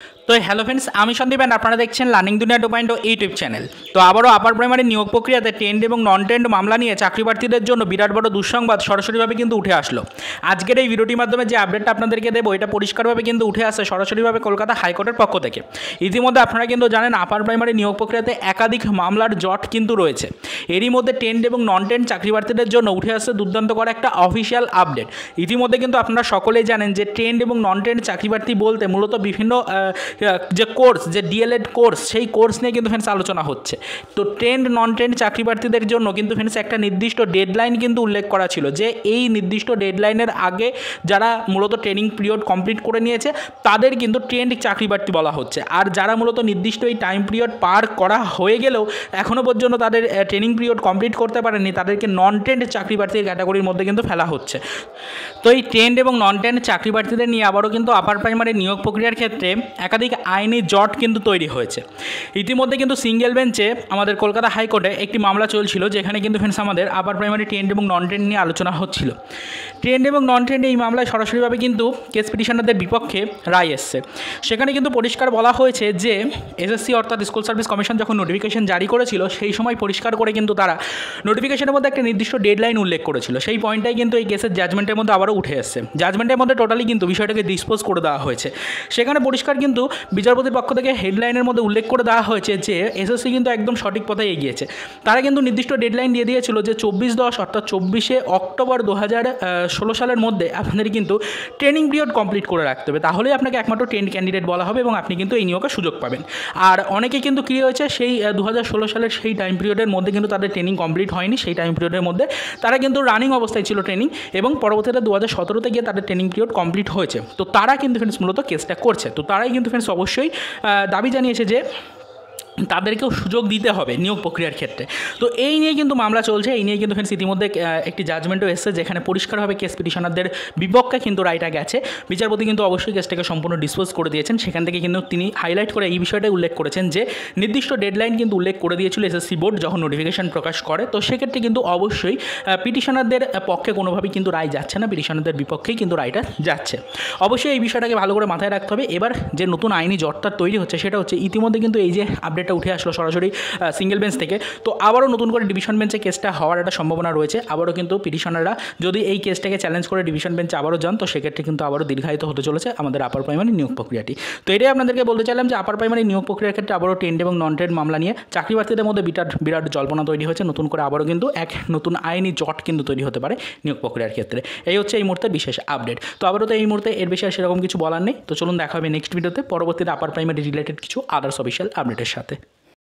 তো hello friends, আমি Sandeep and আপনারা দেখছেন লার্নিং দুনিয়া 2.0 ইউটিউব চ্যানেল। তো আবারও আপার প্রাইমারি নিয়োগ প্রক্রিয়াতে টেন্ড এবং নন টেন্ড মামলা নিয়ে চাকরি প্রার্থীদের জন্য বিরাট বড় দুঃসংবাদ সরাসরিভাবে কিন্তু উঠে আসলো। আজকের এই ভিডিওটির মাধ্যমে যে আপডেটটা আপনাদেরকে দেবো এটা পরিষ্কারভাবে কিন্তু উঠে আসে সরাসরিভাবে কলকাতা হাইকোর্টের পক্ষ থেকে। ইতিমধ্যে আপনারা কিন্তু জানেন আপার প্রাইমারি নিয়োগ প্রক্রিয়াতে একাধিক মামলার জট কিন্তু রয়েছে। এরই মধ্যে টেন্ড এবং নন টেন্ড চাকরি প্রার্থীদের জন্য উঠে আসছে দুর্দান্ত করা একটা অফিসিয়াল আপডেট। ইতিমধ্যে কিন্তু আপনারা সকলেই জানেন যে টেন্ড এবং নন টেন্ড চাকরি প্রার্থী বলতে মূলত বিভিন্ন যে কোর্স, যে ডিএলএড কোর্স, সেই কোর্স নিয়ে কিন্তু ফ্রেন্ডস আলোচনা হচ্ছে। তো ট্রেন্ড নন ট্রেন্ড চাকরি প্রার্থীদের জন্য কিন্তু ফ্রেন্ডস একটা নির্দিষ্ট ডেডলাইন কিন্তু উল্লেখ করা ছিল যে এই নির্দিষ্ট ডেডলাইনের আগে যারা মূলত ট্রেনিং পিরিয়ড কমপ্লিট করে নিয়েছে তাদের কিন্তু ট্রেন্ড চাকরি প্রার্থী বলা হচ্ছে। আর যারা মূলত নির্দিষ্ট এই টাইম পিরিয়ড পার করা হয়ে গেলেও এখনও পর্যন্ত তাদের ট্রেনিং পিরিয়ড কমপ্লিট করতে পারেনি তাদেরকে নন ট্রেন্ড চাকরি প্রার্থীর ক্যাটাগরির মধ্যে কিন্তু ফেলা হচ্ছে। তো এই ট্রেন্ড এবং নন ট্রেন্ড চাকরি প্রার্থীদের নিয়ে আবারও কিন্তু আপার প্রাইমারি নিয়োগ প্রক্রিয়ার ক্ষেত্রে একাধিক আইনি জট কিন্তু তৈরি হয়েছে। ইতিমধ্যে কিন্তু সিঙ্গেল বেঞ্চে আমাদের কলকাতা হাইকোর্টে একটি মামলা চলছিল যেখানে কিন্তু ফ্রেন্ডস আমাদের আপার প্রাইমারি ট্রেন্ড এবং নন ট্রেন্ড নিয়ে আলোচনা হচ্ছিল। ট্রেন্ড এবং নন ট্রেন্ড এই মামলায় সরাসরিভাবে কিন্তু কেস পিটিশনারদের বিপক্ষে রায় এসছে। সেখানে কিন্তু পরিষ্কার বলা হয়েছে যে এসএসসি অর্থাৎ স্কুল সার্ভিস কমিশন যখন নোটিফিকেশন জারি করেছিল সেই সময় পরিষ্কার করে কিন্তু তারা নোটিফিকেশনের মধ্যে একটা নির্দিষ্ট ডেডলাইন উল্লেখ করেছিল। সেই পয়েন্টটাই কিন্তু এই কেসের জাজমেন্টের মধ্যে আবারও উঠে এসছে। জাজমেন্টের মধ্যে টোটালি কিন্তু বিষয়টাকে ডিসপোজ করে দেওয়া হয়েছে। সেখানে পরিষ্কার কিন্তু বিচারপতির পক্ষ থেকে হেডলাইনের মধ্যে উল্লেখ করে দেওয়া হয়েছে যে এসএসসি কিন্তু একদম সঠিক পথে এগিয়েছে। তারা কিন্তু নির্দিষ্ট ডেডলাইন দিয়ে দিয়েছিল যে 24/10 অর্থাৎ 24শে অক্টোবর 2016 সালের মধ্যে আপনাদের কিন্তু ট্রেনিং পিরিয়ড কমপ্লিট করে রাখতে হবে, তাহলেই আপনাকে একমাত্র ট্রেন্ড ক্যান্ডিডেট বলা হবে এবং আপনি কিন্তু এই নিয়োগের সুযোগ পাবেন। আর অনেকে কিন্তু কী হয়েছে সেই 2016 সালের সেই টাইম পিরিয়ডের মধ্যে কিন্তু তাদের ট্রেনিং কমপ্লিট হয়নি। সেই টাইম পিরিয়ডের মধ্যে তারা কিন্তু রানিং অবস্থায় ছিল ট্রেনিং এবং পরবর্তীতে 2017-তে গিয়ে তাদের ট্রেনিং পিরিয়ড কমপ্লিট হয়েছে। তো তারা কিন্তু ফ্রেন্ডস মূলত কেসটা করছে। তো তারাই কিন্তু ফ্রেন্ডস অবশ্যই দাবি জানিয়েছে যে তাদেরকেও সুযোগ দিতে হবে নিয়োগ প্রক্রিয়ার ক্ষেত্রে। তো এই নিয়ে কিন্তু মামলা চলছে। এই নিয়ে কিন্তু ফ্রেন্ডস ইতিমধ্যে একটি জাজমেন্টও এসেছে যেখানে পরিষ্কারভাবে কেস পিটিশনারদের বিপক্ষে কিন্তু রায়টা গেছে। বিচারপতি কিন্তু অবশ্যই কেসটাকে সম্পূর্ণ ডিসপোজ করে দিয়েছেন। সেখান থেকে কিন্তু তিনি হাইলাইট করে এই বিষয়টাই উল্লেখ করেছেন যে নির্দিষ্ট ডেডলাইন কিন্তু উল্লেখ করে দিয়েছিল এসএসসি বোর্ড যখন নোটিফিকেশন প্রকাশ করে। তো সেক্ষেত্রে কিন্তু অবশ্যই পিটিশনারদের পক্ষে কোনোভাবেই কিন্তু রায় যাচ্ছে না, পিটিশনারদের বিপক্ষেই কিন্তু রায়টা যাচ্ছে। অবশ্যই এই বিষয়টাকে ভালো করে মাথায় রাখতে হবে। এবার যে নতুন আইনি জটটা তৈরি হচ্ছে সেটা হচ্ছে ইতিমধ্যে কিন্তু এই যে আপডেট উঠে আসলো সরাসরি সিঙ্গেল বেঞ্চ থেকে, তো আবারও নতুন করে ডিভিশন বেঞ্চে কেসটা হওয়ার একটা সম্ভাবনা রয়েছে। আবারও কিন্তু পিটিশনাররা যদি এই কেসটাকে চ্যালেঞ্জ করে ডিভিশন বেঞ্চে আবারও যান তো সেক্ষেত্রে কিন্তু আবারও দীর্ঘায়িত হতে চলেছে আমাদের আপার প্রাইমারি নিয়োগ প্রক্রিয়াটি। তো এটাই আপনাদেরকে বলতে চাইলাম যে আপার প্রাইমারি নিয়োগ প্রক্রিয়ার ক্ষেত্রে আবারও ট্রেন্ড এবং নন ট্রেন্ড মামলা নিয়ে চাকরি প্রার্থীদের মধ্যে বিরাট জল্পনা তৈরি হয়েছে। নতুন করে আবারও কিন্তু এক নতুন আইনি জট কিন্তু তৈরি হতে পারে নিয়োগ প্রক্রিয়ার ক্ষেত্রে। এই হচ্ছে এই মুহূর্তে বিশেষ আপডেট। তো আবারও তো এই মুহূর্তে এর বেশি আর সেরকম কিছু বলার নেই। তো চলুন দেখা হবে নেক্সট ভিডিওতে পরবর্তীতে আপার প্রাইমারি রিলেটেড কিছু আদার্স অফিসিয়াল আপডেটের সাথে।